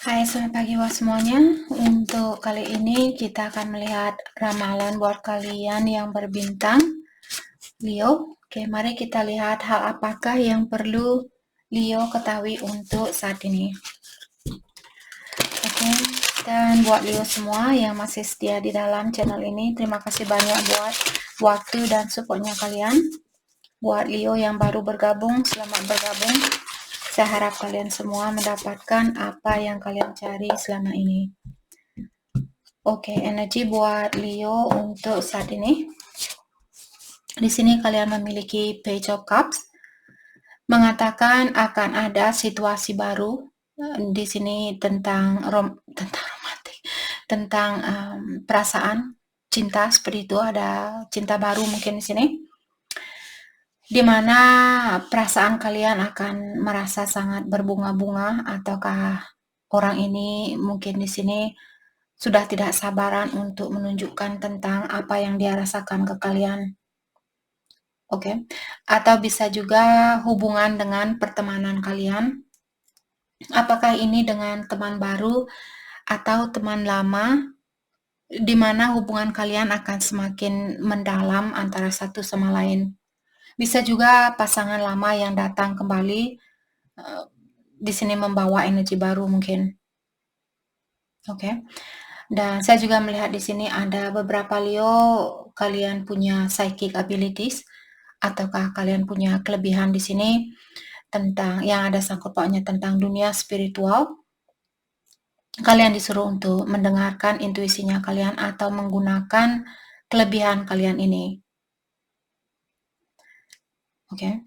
Hai, selamat pagi buat semuanya. Untuk kali ini kita akan melihat ramalan buat kalian yang berbintang Leo. Oke, mari kita lihat hal apakah yang perlu Leo ketahui untuk saat ini. Oke, dan buat Leo semua yang masih setia di dalam channel ini, terima kasih banyak buat waktu dan supportnya kalian. Buat Leo yang baru bergabung, selamat bergabung. Saya harap kalian semua mendapatkan apa yang kalian cari selama ini. Oke, energi buat Leo untuk saat ini. Di sini kalian memiliki Page of Cups, mengatakan akan ada situasi baru. Di sini tentang romantik, tentang perasaan cinta, seperti itu. Ada cinta baru mungkin di sini, di mana perasaan kalian akan merasa sangat berbunga-bunga, ataukah orang ini mungkin di sini sudah tidak sabaran untuk menunjukkan tentang apa yang dia rasakan ke kalian. Oke. Atau bisa juga hubungan dengan pertemanan kalian. Apakah ini dengan teman baru atau teman lama, di mana hubungan kalian akan semakin mendalam antara satu sama lain. Bisa juga pasangan lama yang datang kembali, di sini membawa energi baru mungkin. Oke. Dan saya juga melihat di sini ada beberapa Leo, kalian punya psychic abilities, ataukah kalian punya kelebihan di sini tentang yang ada sangkut pautnya tentang dunia spiritual. Kalian disuruh untuk mendengarkan intuisinya kalian atau menggunakan kelebihan kalian ini. Oke.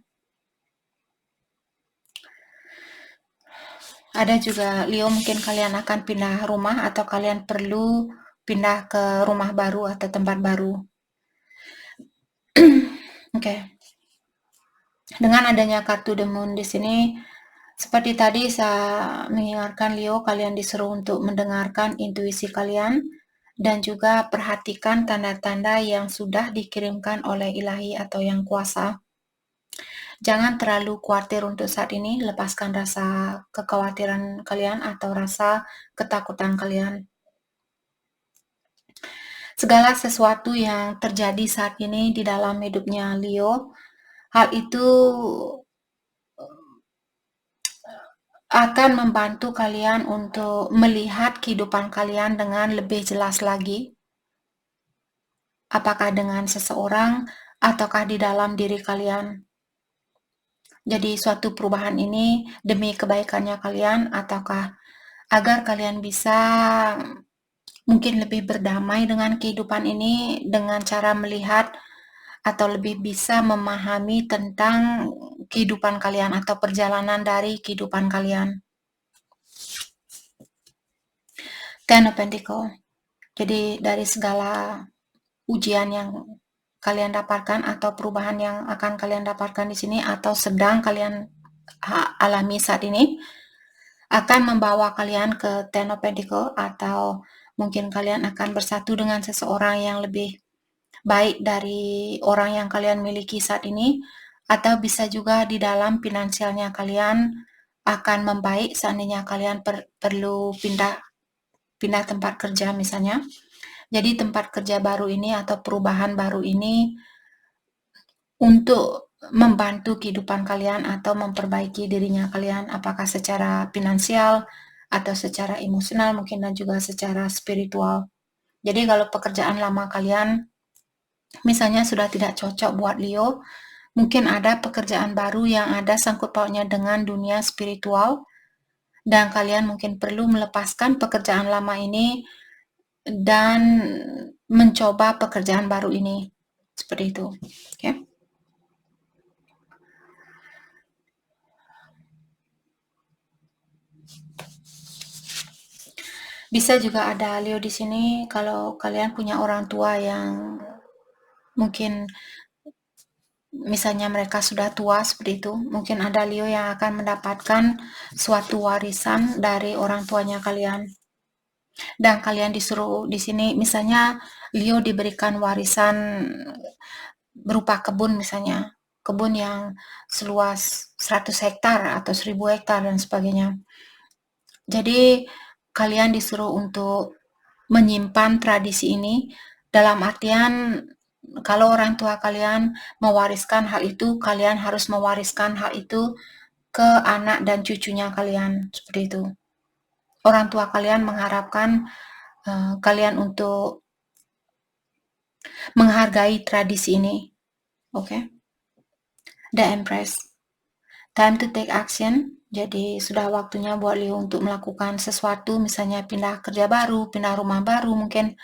Ada juga Leo, mungkin kalian akan pindah rumah atau kalian perlu pindah ke rumah baru atau tempat baru. Oke. Dengan adanya kartu The Moon di sini, seperti tadi saya mengingatkan Leo, kalian disuruh untuk mendengarkan intuisi kalian dan juga perhatikan tanda-tanda yang sudah dikirimkan oleh ilahi atau yang kuasa. Jangan terlalu khawatir untuk saat ini, lepaskan rasa kekhawatiran kalian atau rasa ketakutan kalian. Segala sesuatu yang terjadi saat ini di dalam hidupnya Leo, hal itu akan membantu kalian untuk melihat kehidupan kalian dengan lebih jelas lagi. Apakah dengan seseorang ataukah di dalam diri kalian. Jadi suatu perubahan ini demi kebaikannya kalian, ataukah agar kalian bisa mungkin lebih berdamai dengan kehidupan ini dengan cara melihat atau lebih bisa memahami tentang kehidupan kalian atau perjalanan dari kehidupan kalian. Ten of Pentacles. Jadi dari segala ujian yang kalian dapatkan atau perubahan yang akan kalian dapatkan di sini atau sedang kalian alami saat ini, akan membawa kalian ke Ten of Pentacles, atau mungkin kalian akan bersatu dengan seseorang yang lebih baik dari orang yang kalian miliki saat ini, atau bisa juga di dalam finansialnya kalian akan membaik seandainya kalian perlu pindah tempat kerja misalnya. Jadi tempat kerja baru ini atau perubahan baru ini untuk membantu kehidupan kalian atau memperbaiki dirinya kalian, apakah secara finansial atau secara emosional mungkin, dan juga secara spiritual. Jadi kalau pekerjaan lama kalian misalnya sudah tidak cocok buat Leo, mungkin ada pekerjaan baru yang ada sangkut pautnya dengan dunia spiritual, dan kalian mungkin perlu melepaskan pekerjaan lama ini dan mencoba pekerjaan baru ini. Seperti itu. Oke. Bisa juga ada Leo di sini kalau kalian punya orang tua yang mungkin misalnya mereka sudah tua seperti itu, mungkin ada Leo yang akan mendapatkan suatu warisan dari orang tuanya kalian. Dan kalian disuruh di sini, misalnya Leo diberikan warisan berupa kebun misalnya, kebun yang seluas 100 hektar atau 1000 hektar dan sebagainya. Jadi kalian disuruh untuk menyimpan tradisi ini, dalam artian kalau orang tua kalian mewariskan hal itu, kalian harus mewariskan hal itu ke anak dan cucunya kalian, seperti itu. Orang tua kalian mengharapkan kalian untuk menghargai tradisi ini. Oke. The Empress. Time to take action. Jadi sudah waktunya buat Leo untuk melakukan sesuatu, misalnya pindah kerja baru, pindah rumah baru mungkin,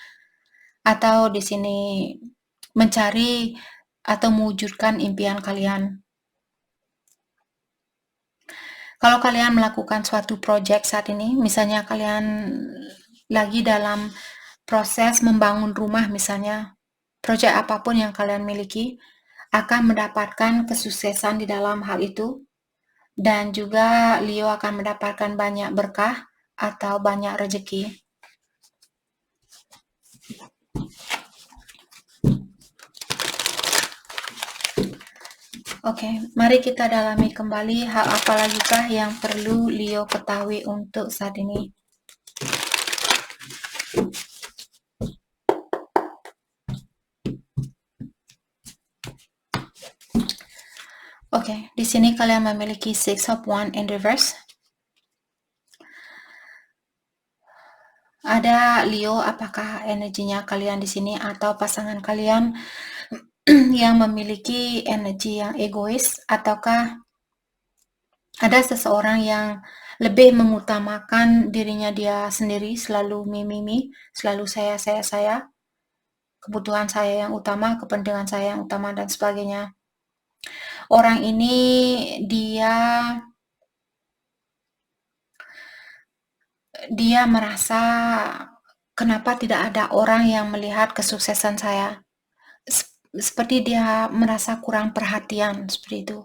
atau di sini mencari atau mewujudkan impian kalian. Kalau kalian melakukan suatu project saat ini, misalnya kalian lagi dalam proses membangun rumah misalnya, project apapun yang kalian miliki akan mendapatkan kesuksesan di dalam hal itu, dan juga Leo akan mendapatkan banyak berkah atau banyak rezeki. Oke, mari kita dalami kembali hal apa lagikah yang perlu Leo ketahui untuk saat ini. Oke, di sini kalian memiliki Six of Wands in reverse. Ada Leo, apakah energinya kalian di sini atau pasangan kalian yang memiliki energi yang egois, ataukah ada seseorang yang lebih mengutamakan dirinya dia sendiri, selalu me, selalu saya, kebutuhan saya yang utama, kepentingan saya yang utama, dan sebagainya. Orang ini dia merasa kenapa tidak ada orang yang melihat kesuksesan saya. Seperti dia merasa kurang perhatian, seperti itu.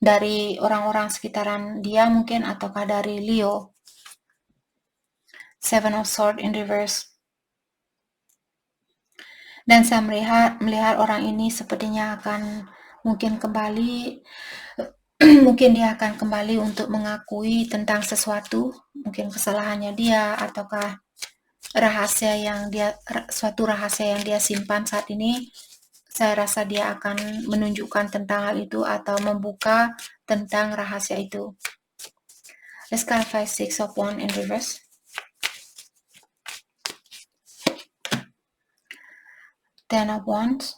Dari orang-orang sekitaran dia mungkin, ataukah dari Leo. Seven of Swords in reverse. Dan saya melihat orang ini sepertinya akan mungkin kembali, mungkin dia akan kembali untuk mengakui tentang sesuatu, mungkin kesalahannya dia, ataukah suatu rahasia yang dia simpan saat ini. Saya rasa dia akan menunjukkan tentang hal itu atau membuka tentang rahasia itu. Let's clarify Six of Wands in reverse. Ten of Wands.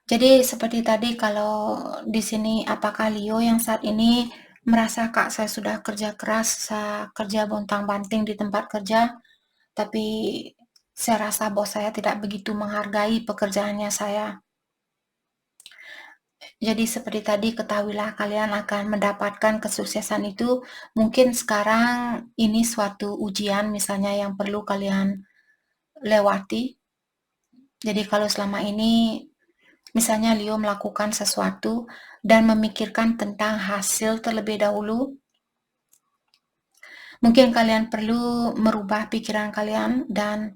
Jadi seperti tadi, kalau di sini apakah Leo yang saat ini merasa, Kak, saya sudah kerja keras, saya kerja bontang-banting di tempat kerja, tapi saya rasa bos saya tidak begitu menghargai pekerjaannya saya. Jadi seperti tadi, ketahuilah kalian akan mendapatkan kesuksesan itu. Mungkin sekarang ini suatu ujian misalnya yang perlu kalian lewati. Jadi kalau selama ini misalnya Leo melakukan sesuatu dan memikirkan tentang hasil terlebih dahulu, mungkin kalian perlu merubah pikiran kalian dan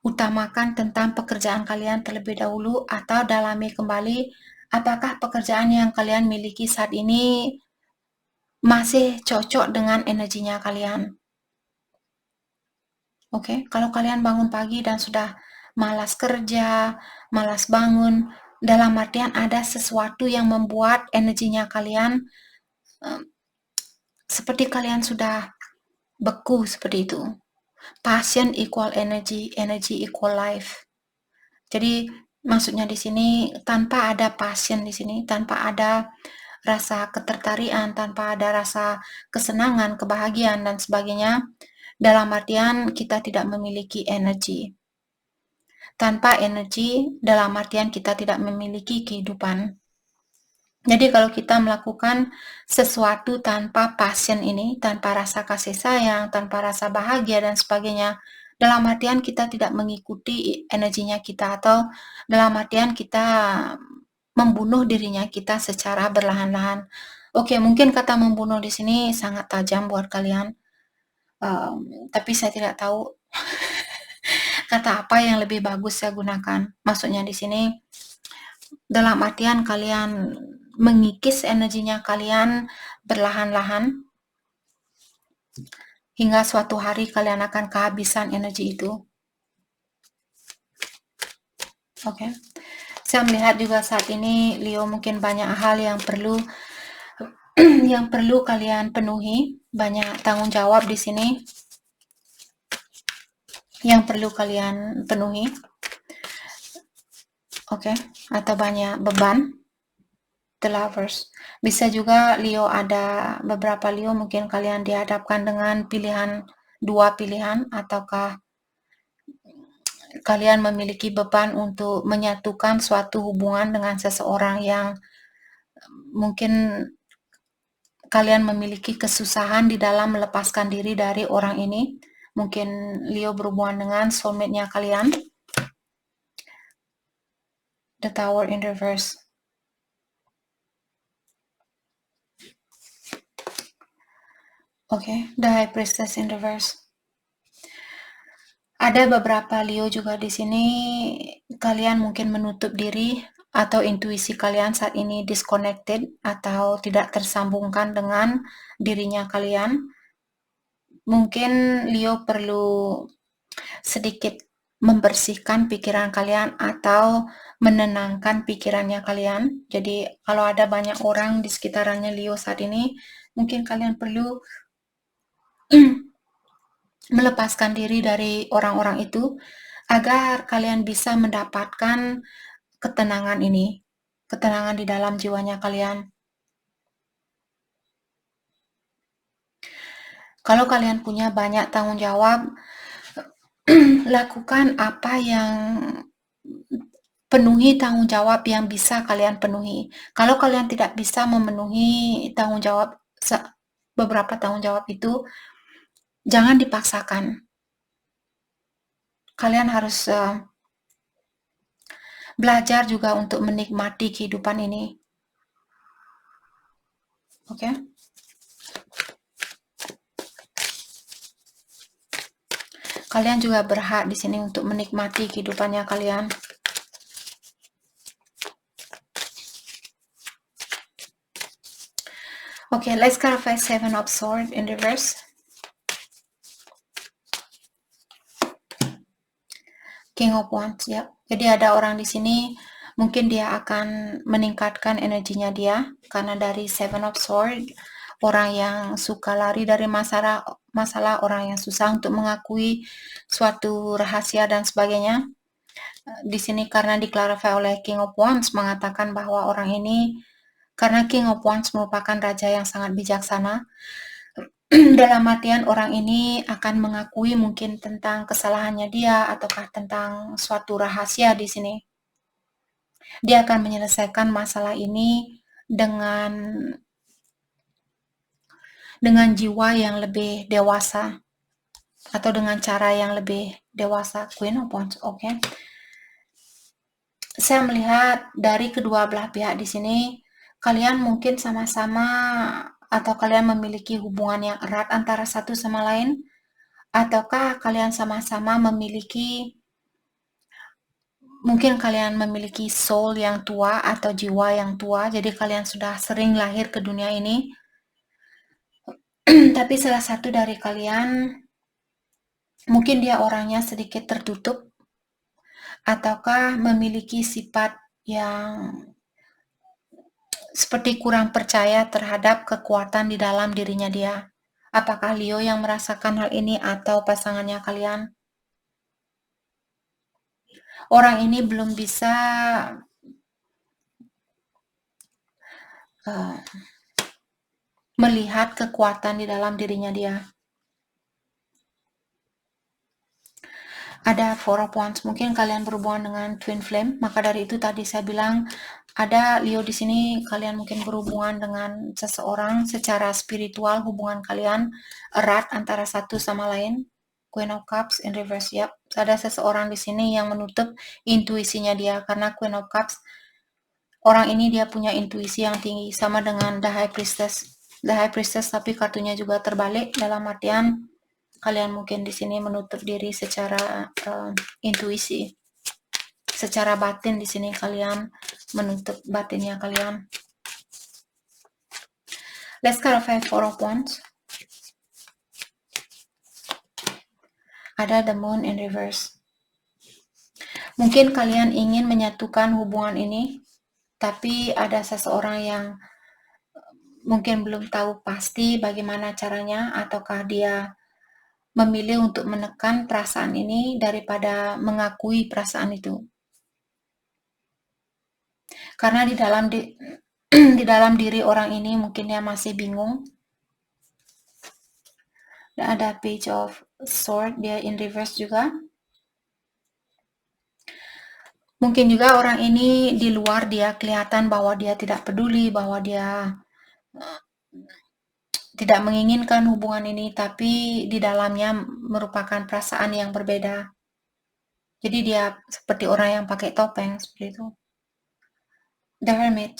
utamakan tentang pekerjaan kalian terlebih dahulu, atau dalami kembali apakah pekerjaan yang kalian miliki saat ini masih cocok dengan energinya kalian. Oke, kalau kalian bangun pagi dan sudah malas kerja, malas bangun, dalam artian ada sesuatu yang membuat energinya kalian seperti kalian sudah beku, seperti itu. Passion equal energy, energy equal life. Jadi maksudnya di sini, tanpa ada passion di sini, tanpa ada rasa ketertarikan, tanpa ada rasa kesenangan, kebahagiaan, dan sebagainya, dalam artian kita tidak memiliki energi. Tanpa energi, dalam artian kita tidak memiliki kehidupan. Jadi kalau kita melakukan sesuatu tanpa passion ini, tanpa rasa kasih sayang, tanpa rasa bahagia, dan sebagainya, dalam artian kita tidak mengikuti energinya kita, atau dalam artian kita membunuh dirinya kita secara berlahan-lahan. Oke, mungkin kata membunuh di sini sangat tajam buat kalian, tapi saya tidak tahu kata apa yang lebih bagus saya gunakan. Maksudnya di sini dalam artian kalian mengikis energinya kalian berlahan-lahan. hingga suatu hari kalian akan kehabisan energi itu. Oke. Saya melihat juga saat ini Leo mungkin banyak hal yang perlu yang perlu kalian penuhi, banyak tanggung jawab di sini yang perlu kalian penuhi. Oke, atau banyak beban. The Lovers. Bisa juga Leo, ada beberapa Leo mungkin kalian dihadapkan dengan dua pilihan, ataukah kalian memiliki beban untuk menyatukan suatu hubungan dengan seseorang yang mungkin kalian memiliki kesusahan di dalam melepaskan diri dari orang ini. Mungkin Leo berhubungan dengan soulmate-nya kalian. The Tower in reverse. Oke, The High Priestess in reverse. Ada beberapa Leo juga di sini, kalian mungkin menutup diri atau intuisi kalian saat ini disconnected atau tidak tersambungkan dengan dirinya kalian. Mungkin Leo perlu sedikit membersihkan pikiran kalian atau menenangkan pikirannya kalian. Jadi kalau ada banyak orang di sekitarannya Leo saat ini, mungkin kalian perlu melepaskan diri dari orang-orang itu agar kalian bisa mendapatkan ketenangan ini, ketenangan di dalam jiwanya kalian. Kalau kalian punya banyak tanggung jawab, lakukan apa yang penuhi tanggung jawab yang bisa kalian penuhi. Kalau kalian tidak bisa memenuhi tanggung jawab, beberapa tanggung jawab itu, jangan dipaksakan. Kalian harus belajar juga untuk menikmati kehidupan ini. Oke? Kalian juga berhak di sini untuk menikmati kehidupannya kalian. Okay, let's clarify Seven of Swords in reverse. King of Wands, ya. Jadi ada orang di sini, mungkin dia akan meningkatkan energinya dia, karena dari Seven of Swords, orang yang suka lari dari masalah, orang yang susah untuk mengakui suatu rahasia dan sebagainya. Di sini karena diklarify oleh King of Wands mengatakan bahwa orang ini, karena King of Wands merupakan raja yang sangat bijaksana, dalam artian orang ini akan mengakui mungkin tentang kesalahannya dia ataukah tentang suatu rahasia di sini. Dia akan menyelesaikan masalah ini dengan jiwa yang lebih dewasa atau dengan cara yang lebih dewasa. Queen of Wands, oke. Saya melihat dari kedua belah pihak di sini, kalian mungkin sama-sama atau kalian memiliki hubungan yang erat antara satu sama lain, ataukah kalian sama-sama memiliki, mungkin kalian memiliki soul yang tua atau jiwa yang tua, jadi kalian sudah sering lahir ke dunia ini, tapi salah satu dari kalian, mungkin dia orangnya sedikit tertutup, ataukah memiliki sifat yang seperti kurang percaya terhadap kekuatan di dalam dirinya dia. Apakah Leo yang merasakan hal ini atau pasangannya kalian? Orang ini belum bisa melihat kekuatan di dalam dirinya dia. Ada Four of Wands, mungkin kalian berhubungan dengan Twin Flame, maka dari itu tadi saya bilang ada Leo di sini, kalian mungkin berhubungan dengan seseorang secara spiritual, hubungan kalian erat antara satu sama lain. Queen of Cups in reverse, yep. Ada seseorang di sini yang menutup intuisinya dia, karena Queen of Cups, orang ini dia punya intuisi yang tinggi, sama dengan The High Priestess. The High Priestess tapi kartunya juga terbalik, dalam artian kalian mungkin di sini menutup diri secara intuisi, secara batin di sini kalian menutup batinnya kalian. Let's clarify Four of Wands. Ada the moon in reverse. Mungkin kalian ingin menyatukan hubungan ini, tapi ada seseorang yang mungkin belum tahu pasti bagaimana caranya, ataukah dia memilih untuk menekan perasaan ini daripada mengakui perasaan itu. Karena di dalam diri orang ini mungkin dia masih bingung. Dan ada page of sword, dia in reverse juga. Mungkin juga orang ini di luar dia kelihatan bahwa dia tidak peduli, bahwa dia tidak menginginkan hubungan ini, tapi di dalamnya merupakan perasaan yang berbeda. Jadi dia seperti orang yang pakai topeng, seperti itu. The Hermit.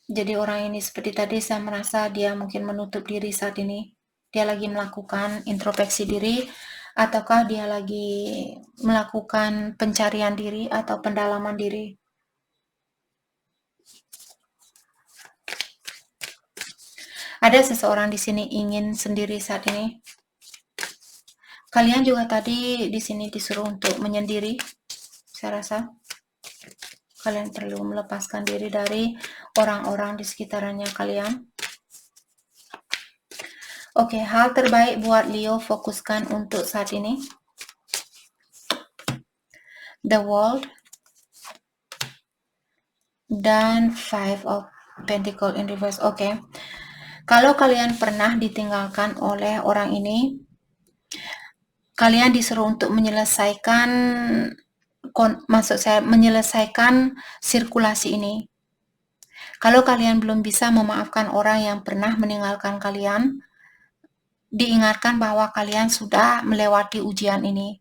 Jadi orang ini seperti tadi saya merasa dia mungkin menutup diri saat ini. Dia lagi melakukan introspeksi diri, ataukah dia lagi melakukan pencarian diri atau pendalaman diri. Ada seseorang di sini ingin sendiri saat ini. Kalian juga tadi di sini disuruh untuk menyendiri. Saya rasa kalian perlu melepaskan diri dari orang-orang di sekitarannya kalian. Oke, hal terbaik buat Leo fokuskan untuk saat ini. The World dan Five of Pentacles in reverse. Oke. Kalau kalian pernah ditinggalkan oleh orang ini, kalian disuruh untuk menyelesaikan sirkulasi ini. Kalau kalian belum bisa memaafkan orang yang pernah meninggalkan kalian, diingatkan bahwa kalian sudah melewati ujian ini.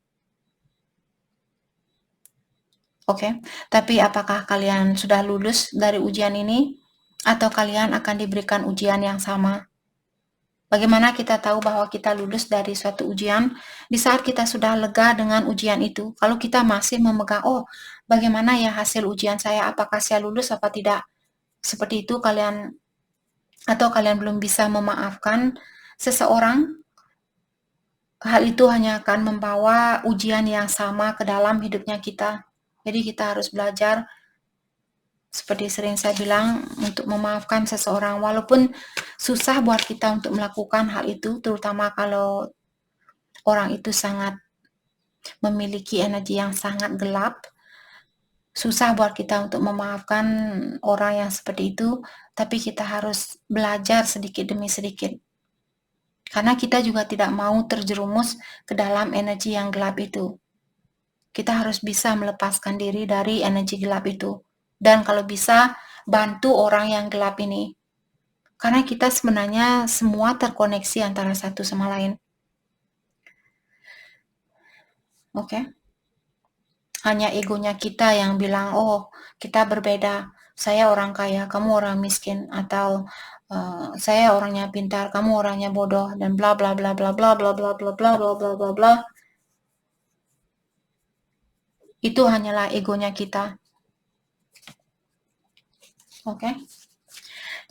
Oke, tapi apakah kalian sudah lulus dari ujian ini, atau kalian akan diberikan ujian yang sama? Bagaimana kita tahu bahwa kita lulus dari suatu ujian? Di saat kita sudah lega dengan ujian itu, kalau kita masih memegang, oh bagaimana ya hasil ujian saya, apakah saya lulus apa tidak? Seperti itu kalian, atau kalian belum bisa memaafkan seseorang, hal itu hanya akan membawa ujian yang sama ke dalam hidupnya kita. Jadi kita harus belajar, seperti sering saya bilang, untuk memaafkan seseorang. Walaupun susah buat kita untuk melakukan hal itu, terutama kalau orang itu sangat memiliki energi yang sangat gelap. Susah buat kita untuk memaafkan orang yang seperti itu, tapi kita harus belajar sedikit demi sedikit. Karena kita juga tidak mau terjerumus ke dalam energi yang gelap itu. Kita harus bisa melepaskan diri dari energi gelap itu. Dan kalau bisa, bantu orang yang gelap ini. Karena kita sebenarnya semua terkoneksi antara satu sama lain. Oke? Hanya egonya kita yang bilang, oh kita berbeda. Saya orang kaya, kamu orang miskin. Atau saya orangnya pintar, kamu orangnya bodoh. Dan bla bla bla bla bla bla bla bla bla bla bla bla bla. Itu hanyalah egonya kita. Oke?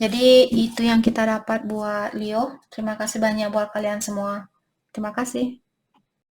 Jadi itu yang kita dapat buat Leo. Terima kasih banyak buat kalian semua. Terima kasih.